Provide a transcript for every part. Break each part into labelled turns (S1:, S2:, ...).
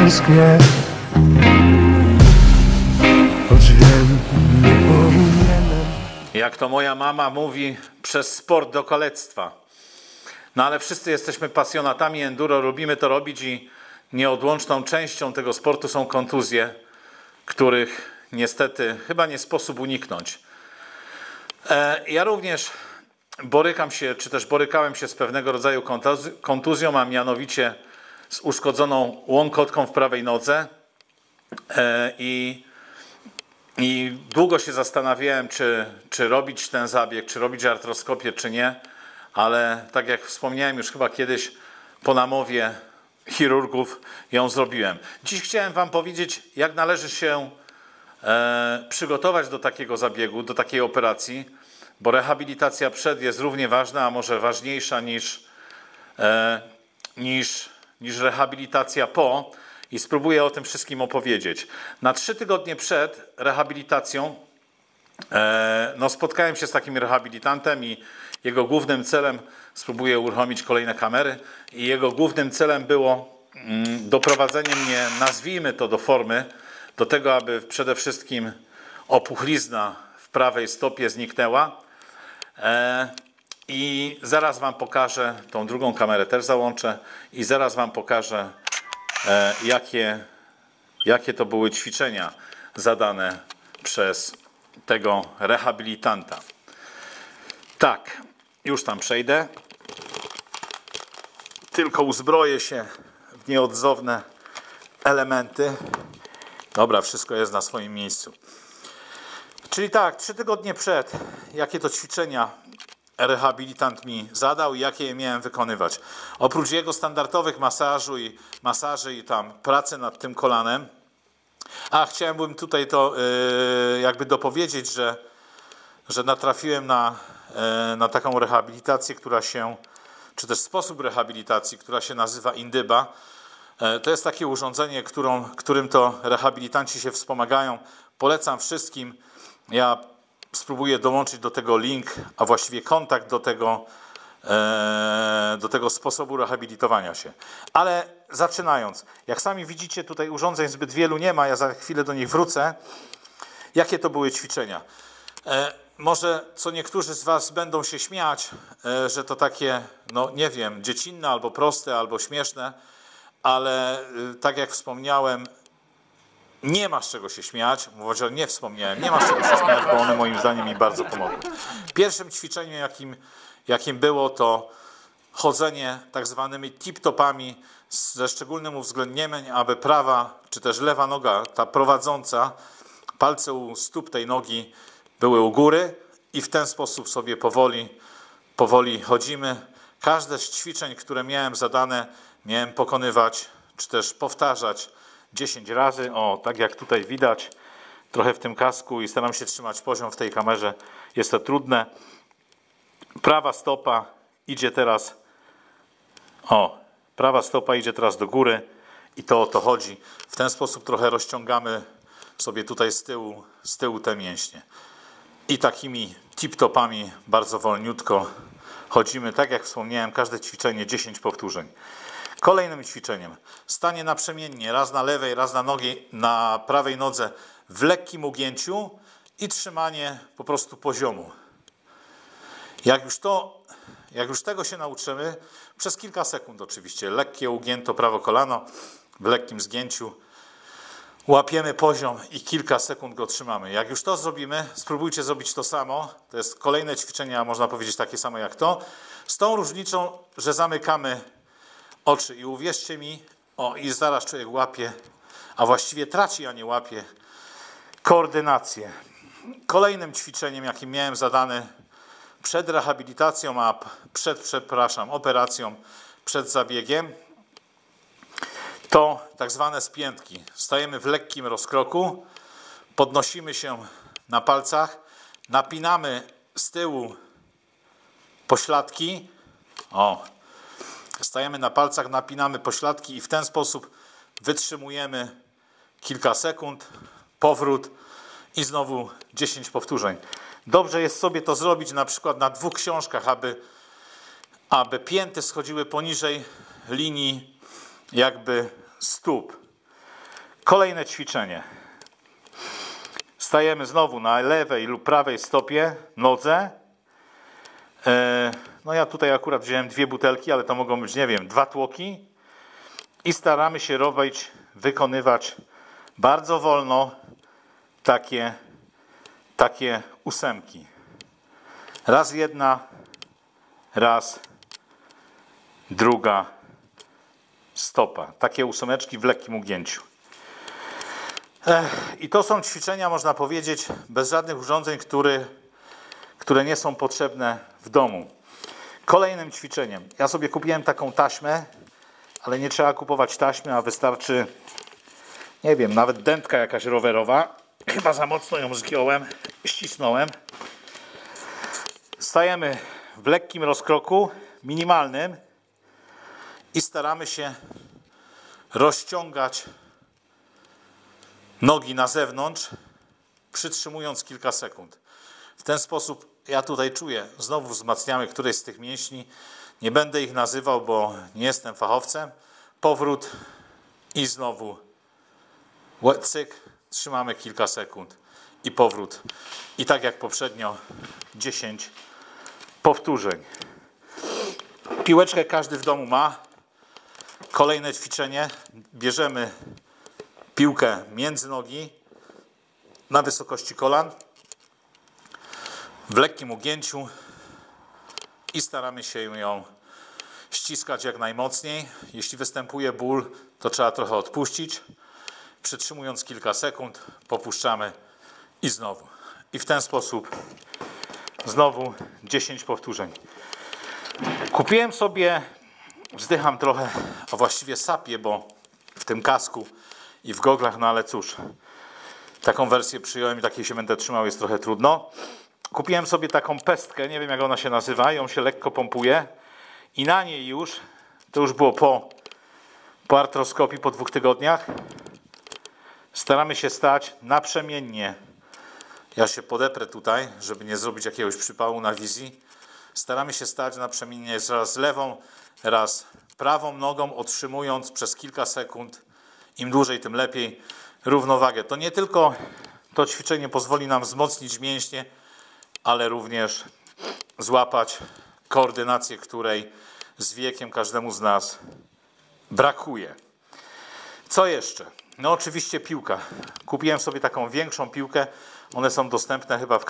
S1: tęsknię, choć wiem, nie powinienem.
S2: Jak to moja mama mówi, przez sport do kalectwa. No ale wszyscy jesteśmy pasjonatami enduro, lubimy to robić i nieodłączną częścią tego sportu są kontuzje, których niestety chyba nie sposób uniknąć. Ja również borykałem się z pewnego rodzaju kontuzją, a mianowicie z uszkodzoną łąkotką w prawej nodze i długo się zastanawiałem, czy robić ten zabieg, czy robić artroskopię, czy nie, ale tak jak wspomniałem już chyba kiedyś po namowie chirurgów ją zrobiłem. Dziś chciałem wam powiedzieć, jak należy się przygotować do takiego zabiegu, do takiej operacji, bo rehabilitacja przed jest równie ważna, a może ważniejsza niż rehabilitacja po i spróbuję o tym wszystkim opowiedzieć. Na 3 tygodnie przed rehabilitacją spotkałem się z takim rehabilitantem i jego głównym celem, spróbuję uruchomić kolejne kamery, i jego głównym celem było doprowadzenie mnie, nazwijmy to, do formy, do tego, aby przede wszystkim opuchlizna w prawej stopie zniknęła. I zaraz wam pokażę, tą drugą kamerę też załączę i zaraz wam pokażę, jakie to były ćwiczenia zadane przez tego rehabilitanta. Tak, już tam przejdę. Tylko uzbroję się w nieodzowne elementy. Dobra, wszystko jest na swoim miejscu. Czyli tak, 3 tygodnie przed, jakie to ćwiczenia rehabilitant mi zadał i jakie je miałem wykonywać. Oprócz jego standardowych masaży i tam pracy nad tym kolanem. Chciałem tutaj to jakby dopowiedzieć, że natrafiłem na taką rehabilitację, czy też sposób rehabilitacji, która się nazywa Indyba. To jest takie urządzenie, którym to rehabilitanci się wspomagają. Polecam wszystkim. Ja spróbuję dołączyć do tego link, a właściwie kontakt do tego sposobu rehabilitowania się. Ale zaczynając, jak sami widzicie, tutaj urządzeń zbyt wielu nie ma, ja za chwilę do nich wrócę. Jakie to były ćwiczenia? Może co niektórzy z was będą się śmiać, że to takie, nie wiem, dziecinne, albo proste, albo śmieszne, ale tak jak wspomniałem, nie ma z czego się śmiać, może nie wspomniałem, nie ma z czego się śmiać, bo one moim zdaniem mi bardzo pomogły. Pierwszym ćwiczeniem, jakim było, to chodzenie tak zwanymi tip-topami ze szczególnym uwzględnieniem, aby prawa czy też lewa noga, ta prowadząca, palce u stóp tej nogi były u góry i w ten sposób sobie powoli chodzimy. Każde z ćwiczeń, które miałem zadane, miałem pokonywać czy też powtarzać 10 razy. Tak jak tutaj widać, trochę w tym kasku i staram się trzymać poziom w tej kamerze. Jest to trudne. Prawa stopa idzie teraz do góry i to o to chodzi. W ten sposób trochę rozciągamy sobie tutaj z tyłu te mięśnie. I takimi tip-topami bardzo wolniutko chodzimy. Tak jak wspomniałem, każde ćwiczenie 10 powtórzeń. Kolejnym ćwiczeniem stanie naprzemiennie, raz na lewej, raz na prawej nodze w lekkim ugięciu i trzymanie po prostu poziomu. Jak już tego się nauczymy, przez kilka sekund oczywiście, lekkie ugięto prawo kolano w lekkim zgięciu, łapiemy poziom i kilka sekund go trzymamy. Jak już to zrobimy, spróbujcie zrobić to samo. To jest kolejne ćwiczenie, a można powiedzieć takie samo jak to. Z tą różnicą, że zamykamy oczy i uwierzcie mi, i zaraz człowiek łapie, a właściwie traci, a nie łapie, koordynację. Kolejnym ćwiczeniem, jakim miałem zadane przed rehabilitacją, operacją, przed zabiegiem, to tak zwane spiętki. Stajemy w lekkim rozkroku, podnosimy się na palcach, napinamy z tyłu pośladki. Stajemy na palcach, napinamy pośladki i w ten sposób wytrzymujemy kilka sekund, powrót i znowu 10 powtórzeń. Dobrze jest sobie to zrobić na przykład na 2 książkach, aby pięty schodziły poniżej linii jakby stóp. Kolejne ćwiczenie. Stajemy znowu na lewej lub prawej stopie, nodze. No ja tutaj akurat wziąłem 2 butelki, ale to mogą być, nie wiem, 2 tłoki. I staramy się wykonywać bardzo wolno takie 8. Raz jedna, raz druga stopa. Takie 8 w lekkim ugięciu. I to są ćwiczenia, można powiedzieć, bez żadnych urządzeń, które nie są potrzebne w domu. Kolejnym ćwiczeniem. Ja sobie kupiłem taką taśmę, ale nie trzeba kupować taśmy, a wystarczy, nie wiem, nawet dętka jakaś rowerowa. Chyba za mocno ją zgiąłem, ścisnąłem. Stajemy w lekkim rozkroku, minimalnym i staramy się rozciągać nogi na zewnątrz, przytrzymując kilka sekund. W ten sposób ja tutaj czuję, znowu wzmacniamy któreś z tych mięśni. Nie będę ich nazywał, bo nie jestem fachowcem. Powrót i znowu cyk, trzymamy kilka sekund i powrót. I tak jak poprzednio 10 powtórzeń. Piłeczkę każdy w domu ma. Kolejne ćwiczenie. Bierzemy piłkę między nogi na wysokości kolan w lekkim ugięciu i staramy się ją ściskać jak najmocniej. Jeśli występuje ból, to trzeba trochę odpuścić. Przytrzymując kilka sekund, popuszczamy i znowu. I w ten sposób znowu 10 powtórzeń. Kupiłem sobie, wzdycham trochę, a właściwie sapię, bo w tym kasku i w goglach, no ale cóż, taką wersję przyjąłem i takiej się będę trzymał, jest trochę trudno. Kupiłem sobie taką pestkę, nie wiem jak ona się nazywa, ją się lekko pompuje i na niej już, to już było po artroskopii, po 2 tygodniach, staramy się stać naprzemiennie. Ja się podeprę tutaj, żeby nie zrobić jakiegoś przypału na wizji. Staramy się stać naprzemiennie raz lewą, raz prawą nogą, otrzymując przez kilka sekund, im dłużej, tym lepiej, równowagę. To nie tylko to ćwiczenie pozwoli nam wzmocnić mięśnie, ale również złapać koordynację, której z wiekiem każdemu z nas brakuje. Co jeszcze? No oczywiście piłka. Kupiłem sobie taką większą piłkę. One są dostępne chyba w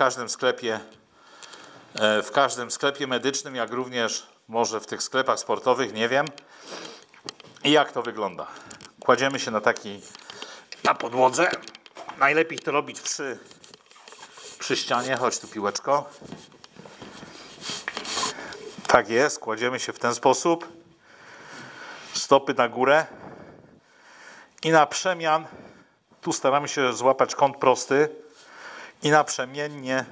S2: każdym sklepie medycznym, jak również może w tych sklepach sportowych, nie wiem. I jak to wygląda? Kładziemy się na podłodze. Najlepiej to robić przy ścianie. Chodź tu, piłeczko. Tak jest, kładziemy się w ten sposób. Stopy na górę. I na przemian, tu staramy się złapać kąt prosty i naprzemiennie,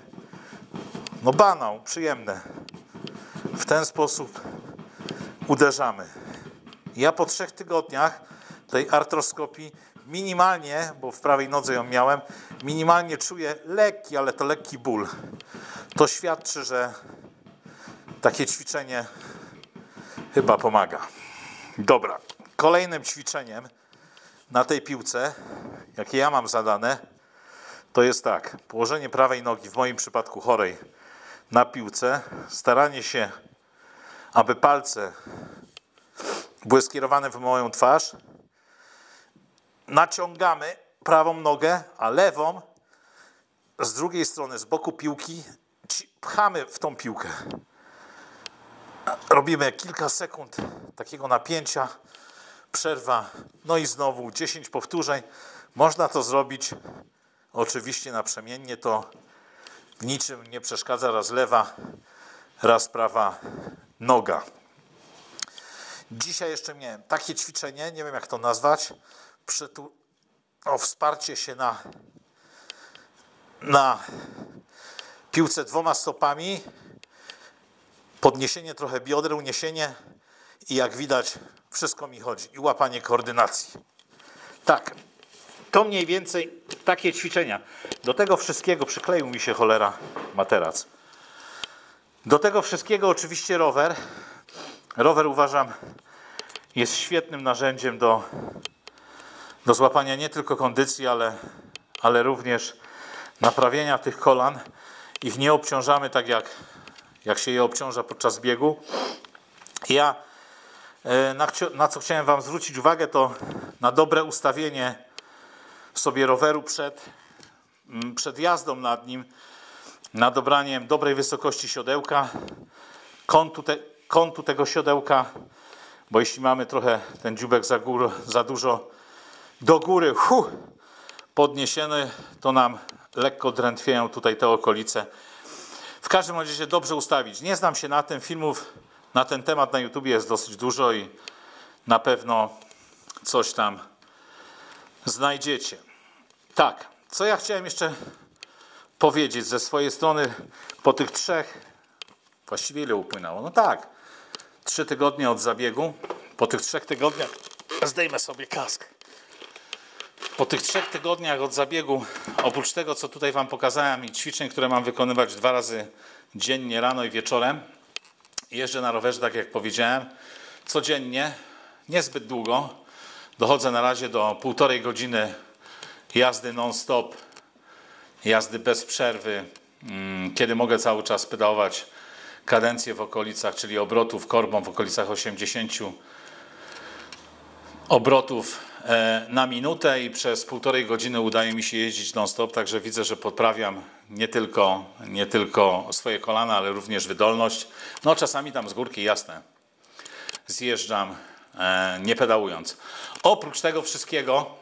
S2: no banał, przyjemne. W ten sposób uderzamy. Ja po 3 tygodniach tej artroskopii minimalnie, bo w prawej nodze ją miałem, minimalnie czuję lekki, ale to lekki ból. To świadczy, że takie ćwiczenie chyba pomaga. Dobra, kolejnym ćwiczeniem na tej piłce, jakie ja mam zadane, to jest tak. Położenie prawej nogi, w moim przypadku chorej, na piłce. Staranie się, aby palce były skierowane w moją twarz. Naciągamy prawą nogę, a lewą z drugiej strony, z boku piłki, pchamy w tą piłkę. Robimy kilka sekund takiego napięcia. Przerwa, no i znowu 10 powtórzeń. Można to zrobić oczywiście naprzemiennie, to w niczym nie przeszkadza raz lewa, raz prawa noga. Dzisiaj jeszcze miałem takie ćwiczenie, nie wiem jak to nazwać, wsparcie się na piłce 2 stopami, podniesienie trochę bioder, uniesienie i jak widać wszystko mi chodzi i łapanie koordynacji. Tak, to mniej więcej takie ćwiczenia. Do tego wszystkiego przykleił mi się cholera materac. Do tego wszystkiego oczywiście rower. Rower uważam jest świetnym narzędziem do złapania nie tylko kondycji, ale również naprawienia tych kolan. Ich nie obciążamy tak jak się je obciąża podczas biegu. Ja na co chciałem wam zwrócić uwagę, to na dobre ustawienie sobie roweru przed jazdą nad nim, na dobranie dobrej wysokości siodełka, kątu tego siodełka, bo jeśli mamy trochę ten dzióbek za dużo do góry podniesiony, to nam lekko drętwieją tutaj te okolice. W każdym razie dobrze ustawić. Nie znam się na tym, filmów na ten temat na YouTube jest dosyć dużo i na pewno coś tam znajdziecie. Tak, co ja chciałem jeszcze powiedzieć ze swojej strony po tych właściwie ile upłynęło? No tak, 3 tygodnie od zabiegu. Po tych 3 tygodniach, zdejmę sobie kask. Po tych 3 tygodniach od zabiegu, oprócz tego, co tutaj wam pokazałem i ćwiczeń, które mam wykonywać 2 razy dziennie, rano i wieczorem, jeżdżę na rowerze, tak jak powiedziałem, codziennie, niezbyt długo. Dochodzę na razie do 1,5 godziny jazdy non-stop, jazdy bez przerwy, kiedy mogę cały czas pedałować kadencję w okolicach, czyli obrotów korbą w okolicach 80 obrotów na minutę i przez 1,5 godziny udaje mi się jeździć non-stop, także widzę, że poprawiam nie tylko swoje kolana, ale również wydolność. No czasami tam z górki, jasne, zjeżdżam nie pedałując. Oprócz tego wszystkiego,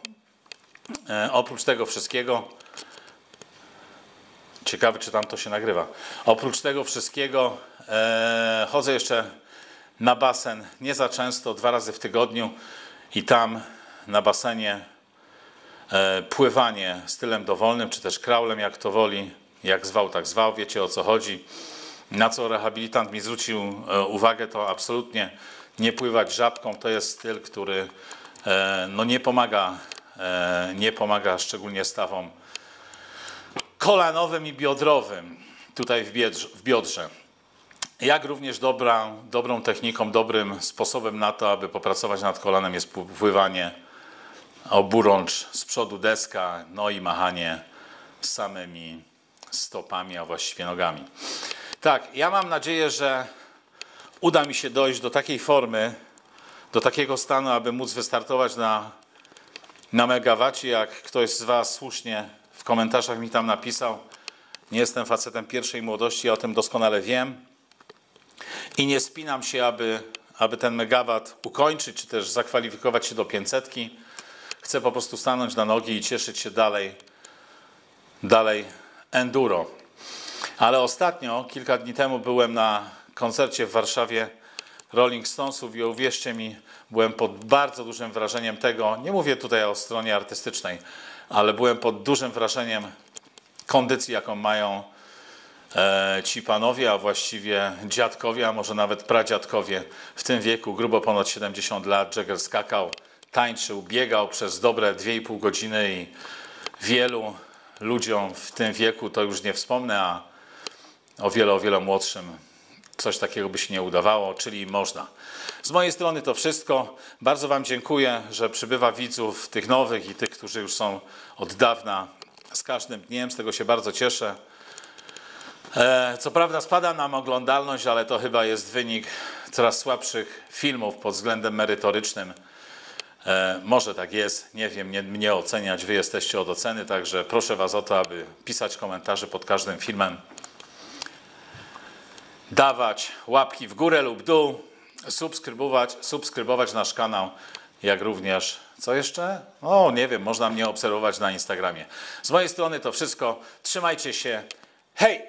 S2: ciekawe, czy tam to się nagrywa. Oprócz tego wszystkiego chodzę jeszcze na basen, nie za często, 2 razy w tygodniu i tam na basenie pływanie stylem dowolnym, czy też kraulem, jak to woli, jak zwał, tak zwał, wiecie o co chodzi. Na co rehabilitant mi zwrócił uwagę, to absolutnie nie pływać żabką, to jest styl, który no nie pomaga szczególnie stawom kolanowym i biodrowym tutaj w biodrze. Jak również dobrą techniką, dobrym sposobem na to, aby popracować nad kolanem, jest pływanie oburącz z przodu, deska, no i machanie samymi stopami, a właściwie nogami. Tak, ja mam nadzieję, że uda mi się dojść do takiej formy, do takiego stanu, aby móc wystartować na megawacie, jak ktoś z was słusznie w komentarzach mi tam napisał. Nie jestem facetem pierwszej młodości, ja o tym doskonale wiem. I nie spinam się, aby ten megawat ukończyć, czy też zakwalifikować się do 500. Chcę po prostu stanąć na nogi i cieszyć się dalej enduro. Ale ostatnio, kilka dni temu, byłem na koncercie w Warszawie Rolling Stonesów i uwierzcie mi, byłem pod bardzo dużym wrażeniem tego, nie mówię tutaj o stronie artystycznej, ale byłem pod dużym wrażeniem kondycji, jaką mają ci panowie, a właściwie dziadkowie, a może nawet pradziadkowie w tym wieku, grubo ponad 70 lat. Jagger skakał, tańczył, biegał przez dobre 2,5 godziny i wielu ludziom w tym wieku, to już nie wspomnę, a o wiele młodszym coś takiego by się nie udawało, czyli można. Z mojej strony to wszystko. Bardzo wam dziękuję, że przybywa widzów tych nowych i tych, którzy już są od dawna. Z każdym dniem, z tego się bardzo cieszę. Co prawda spada nam oglądalność, ale to chyba jest wynik coraz słabszych filmów pod względem merytorycznym. Może tak jest, nie wiem, nie mnie oceniać, wy jesteście od oceny, także proszę was o to, aby pisać komentarze pod każdym filmem, dawać łapki w górę lub dół, subskrybować nasz kanał, jak również, co jeszcze? O, nie wiem, można mnie obserwować na Instagramie. Z mojej strony to wszystko, trzymajcie się, hej!